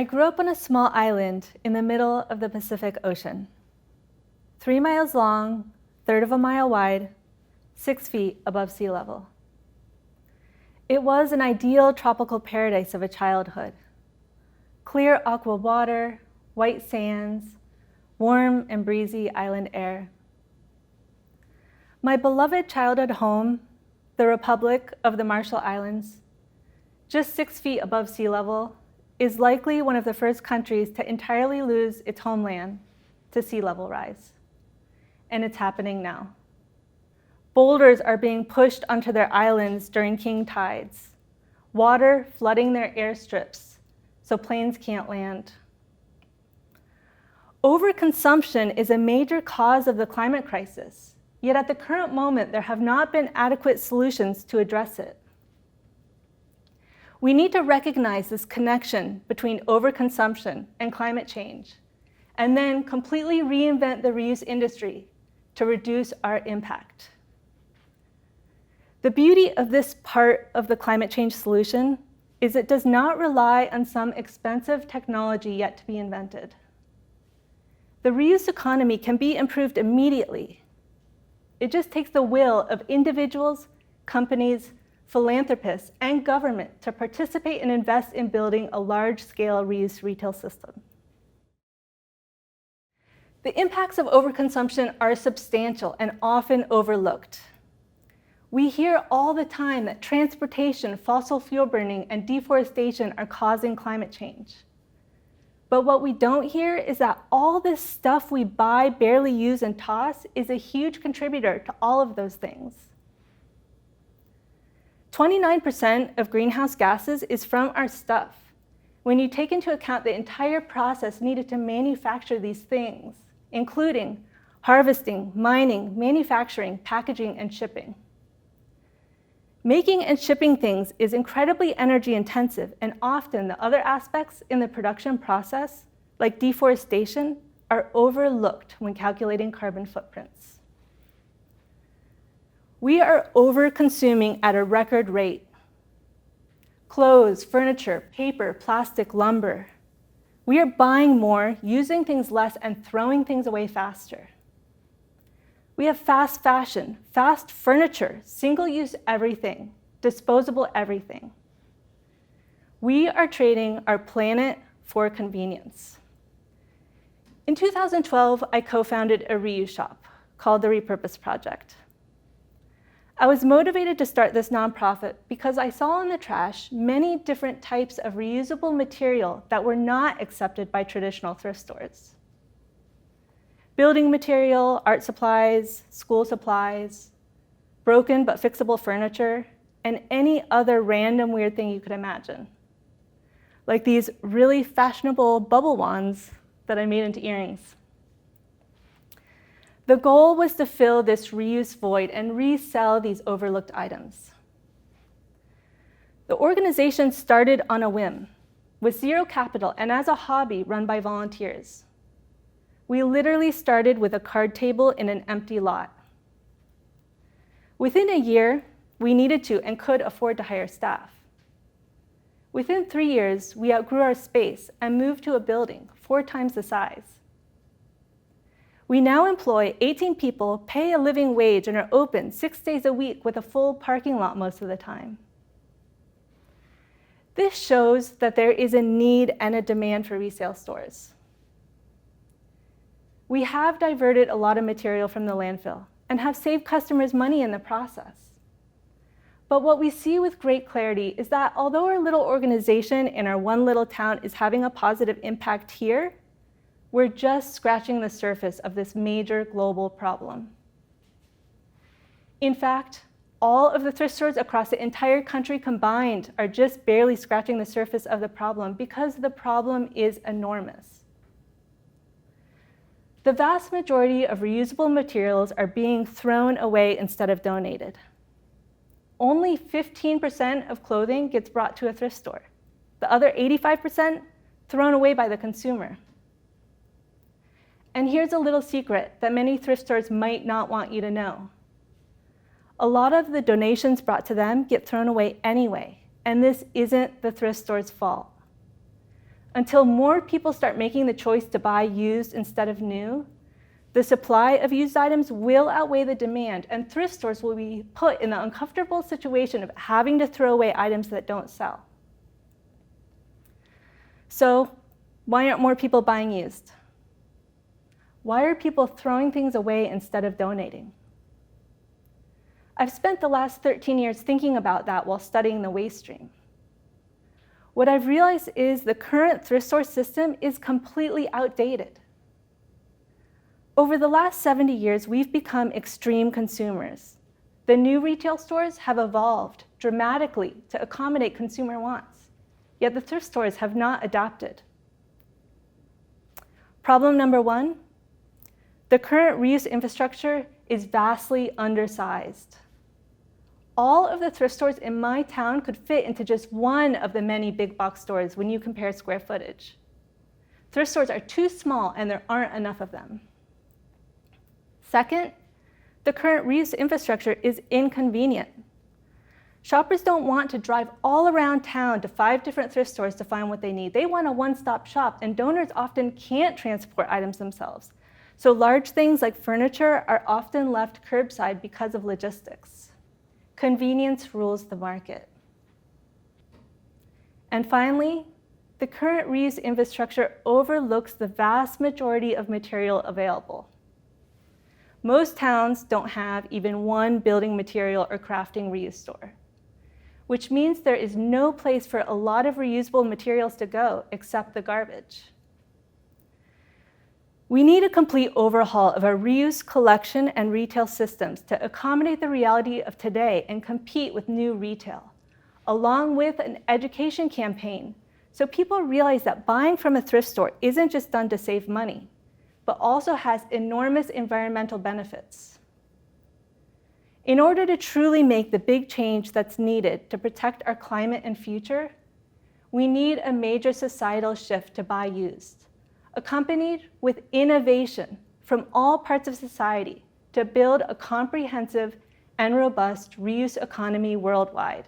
I grew up on a small island in the middle of the Pacific Ocean. 3 miles long, 1/3 of a mile wide, 6 feet above sea level. It was an ideal tropical paradise of a childhood. Clear aqua water, white sands, warm and breezy island air. My beloved childhood home, the Republic of the Marshall Islands, just 6 feet above sea level, is likely one of the first countries to entirely lose its homeland to sea level rise. And it's happening now. Boulders are being pushed onto their islands during king tides, water flooding their airstrips so planes can't land. Overconsumption is a major cause of the climate crisis, yet at the current moment, there have not been adequate solutions to address it. We need to recognize this connection between overconsumption and climate change, and then completely reinvent the reuse industry to reduce our impact. The beauty of this part of the climate change solution is it does not rely on some expensive technology yet to be invented. The reuse economy can be improved immediately. It just takes the will of individuals, companies, philanthropists, and government to participate and invest in building a large-scale reuse retail system. The impacts of overconsumption are substantial and often overlooked. We hear all the time that transportation, fossil fuel burning, and deforestation are causing climate change. But what we don't hear is that all this stuff we buy, barely use, and toss is a huge contributor to all of those things. 29% of greenhouse gases is from our stuff, when you take into account the entire process needed to manufacture these things, including harvesting, mining, manufacturing, packaging, and shipping. Making and shipping things is incredibly energy intensive, and often the other aspects in the production process, like deforestation, are overlooked when calculating carbon footprints. We are over-consuming at a record rate. Clothes, furniture, paper, plastic, lumber. We are buying more, using things less, and throwing things away faster. We have fast fashion, fast furniture, single-use everything, disposable everything. We are trading our planet for convenience. In 2012, I co-founded a reuse shop called the Repurpose Project. I was motivated to start this nonprofit because I saw in the trash many different types of reusable material that were not accepted by traditional thrift stores. Building material, art supplies, school supplies, broken but fixable furniture, and any other random weird thing you could imagine. Like these really fashionable bubble wands that I made into earrings. The goal was to fill this reuse void and resell these overlooked items. The organization started on a whim, with zero capital and as a hobby run by volunteers. We literally started with a card table in an empty lot. Within a year, we needed to and could afford to hire staff. Within 3 years, we outgrew our space and moved to a building 4 times the size. We now employ 18 people, pay a living wage, and are open 6 days a week with a full parking lot most of the time. This shows that there is a need and a demand for resale stores. We have diverted a lot of material from the landfill and have saved customers money in the process. But what we see with great clarity is that although our little organization in our one little town is having a positive impact here, we're just scratching the surface of this major global problem. In fact, all of the thrift stores across the entire country combined are just barely scratching the surface of the problem because the problem is enormous. The vast majority of reusable materials are being thrown away instead of donated. Only 15% of clothing gets brought to a thrift store. The other 85% thrown away by the consumer. And here's a little secret that many thrift stores might not want you to know. A lot of the donations brought to them get thrown away anyway, and this isn't the thrift store's fault. Until more people start making the choice to buy used instead of new, the supply of used items will outweigh the demand, and thrift stores will be put in the uncomfortable situation of having to throw away items that don't sell. So, why aren't more people buying used? Why are people throwing things away instead of donating? I've spent the last 13 years thinking about that while studying the waste stream. What I've realized is the current thrift store system is completely outdated. Over the last 70 years, we've become extreme consumers. The new retail stores have evolved dramatically to accommodate consumer wants, yet the thrift stores have not adapted. Problem number one, the current reuse infrastructure is vastly undersized. All of the thrift stores in my town could fit into just one of the many big box stores when you compare square footage. Thrift stores are too small and there aren't enough of them. Second, the current reuse infrastructure is inconvenient. Shoppers don't want to drive all around town to 5 different thrift stores to find what they need. They want a one-stop shop, and donors often can't transport items themselves. So large things like furniture are often left curbside because of logistics. Convenience rules the market. And finally, the current reuse infrastructure overlooks the vast majority of material available. Most towns don't have even one building material or crafting reuse store, which means there is no place for a lot of reusable materials to go except the garbage. We need a complete overhaul of our reuse collection and retail systems to accommodate the reality of today and compete with new retail, along with an education campaign so people realize that buying from a thrift store isn't just done to save money, but also has enormous environmental benefits. In order to truly make the big change that's needed to protect our climate and future, we need a major societal shift to buy used, accompanied with innovation from all parts of society to build a comprehensive and robust reuse economy worldwide.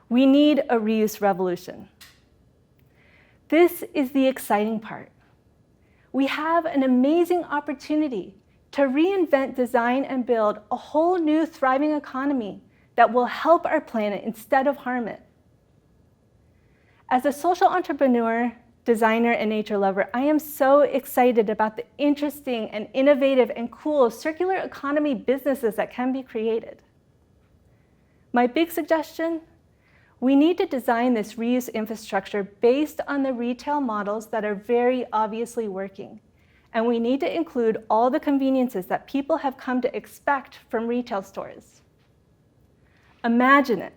We need a reuse revolution. This is the exciting part. We have an amazing opportunity to reinvent, design, and build a whole new thriving economy that will help our planet instead of harm it. As a social entrepreneur, designer, and nature lover, I am so excited about the interesting and innovative and cool circular economy businesses that can be created. My big suggestion? We need to design this reuse infrastructure based on the retail models that are very obviously working. And we need to include all the conveniences that people have come to expect from retail stores. Imagine it.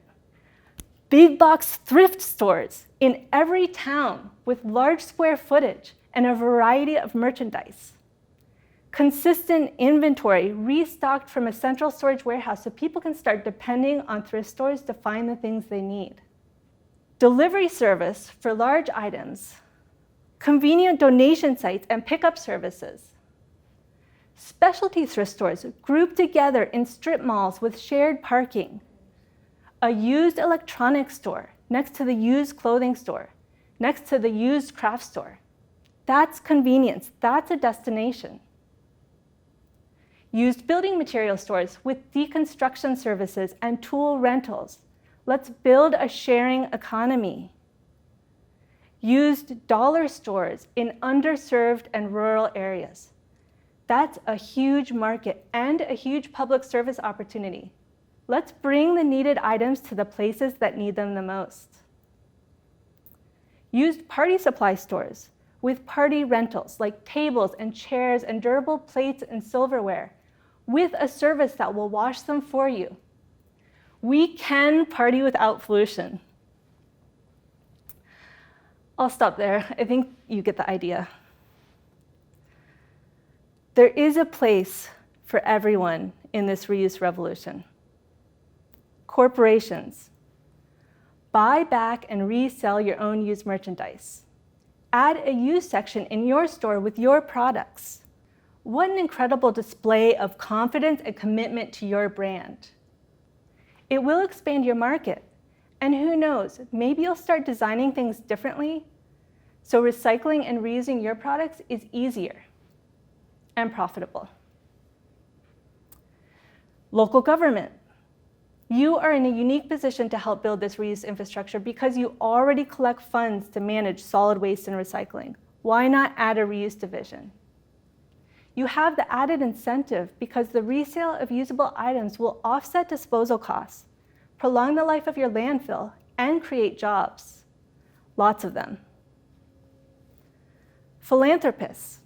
Big box thrift stores in every town with large square footage and a variety of merchandise. Consistent inventory restocked from a central storage warehouse so people can start depending on thrift stores to find the things they need. Delivery service for large items. Convenient donation sites and pickup services. Specialty thrift stores grouped together in strip malls with shared parking. A used electronics store next to the used clothing store, next to the used craft store. That's convenience, that's a destination. Used building material stores with deconstruction services and tool rentals. Let's build a sharing economy. Used dollar stores in underserved and rural areas. That's a huge market and a huge public service opportunity. Let's bring the needed items to the places that need them the most. Used party supply stores with party rentals like tables and chairs and durable plates and silverware, with a service that will wash them for you. We can party without pollution. I'll stop there. I think you get the idea. There is a place for everyone in this reuse revolution. Corporations, buy back and resell your own used merchandise. Add a used section in your store with your products. What an incredible display of confidence and commitment to your brand. It will expand your market And who knows, maybe you'll start designing things differently so recycling and reusing your products is easier and profitable. Local government. You are in a unique position to help build this reuse infrastructure because you already collect funds to manage solid waste and recycling. Why not add a reuse division? You have the added incentive because the resale of usable items will offset disposal costs, prolong the life of your landfill, and create jobs. Lots of them. Philanthropists.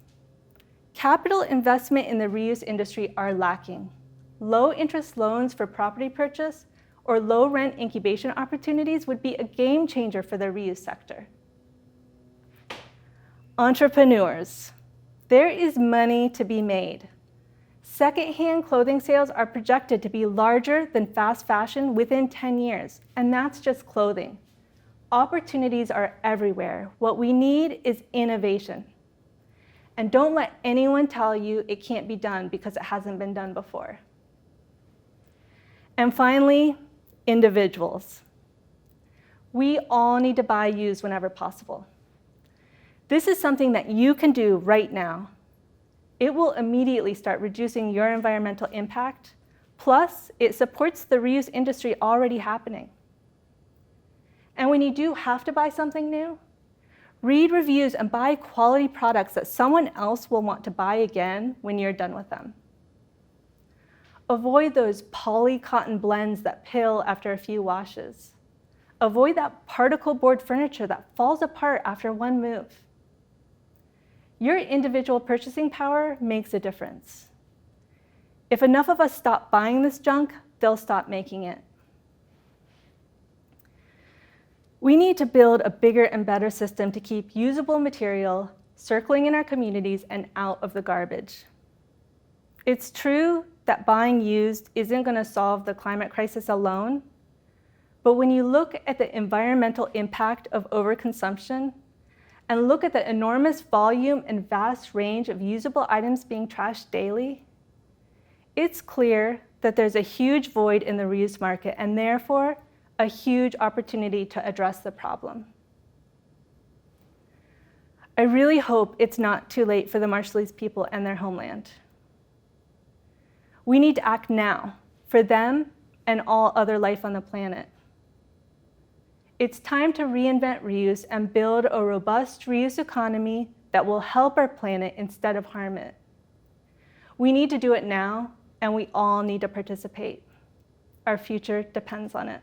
Capital investment in the reuse industry are lacking. Low-interest loans for property purchase or low-rent incubation opportunities would be a game changer for the reuse sector. Entrepreneurs. There is money to be made. Secondhand clothing sales are projected to be larger than fast fashion within 10 years, and that's just clothing. Opportunities are everywhere. What we need is innovation. And don't let anyone tell you it can't be done because it hasn't been done before. And finally, individuals. We all need to buy used whenever possible. This is something that you can do right now. It will immediately start reducing your environmental impact, plus it supports the reuse industry already happening. And when you do have to buy something new, read reviews and buy quality products that someone else will want to buy again when you're done with them. Avoid those poly cotton blends that pill after a few washes. Avoid that particle board furniture that falls apart after one move. Your individual purchasing power makes a difference. If enough of us stop buying this junk, they'll stop making it. We need to build a bigger and better system to keep usable material circling in our communities and out of the garbage. It's true that buying used isn't going to solve the climate crisis alone, but when you look at the environmental impact of overconsumption and look at the enormous volume and vast range of usable items being trashed daily, it's clear that there's a huge void in the reuse market and therefore a huge opportunity to address the problem. I really hope it's not too late for the Marshallese people and their homeland. We need to act now for them and all other life on the planet. It's time to reinvent reuse and build a robust reuse economy that will help our planet instead of harm it. We need to do it now, and we all need to participate. Our future depends on it.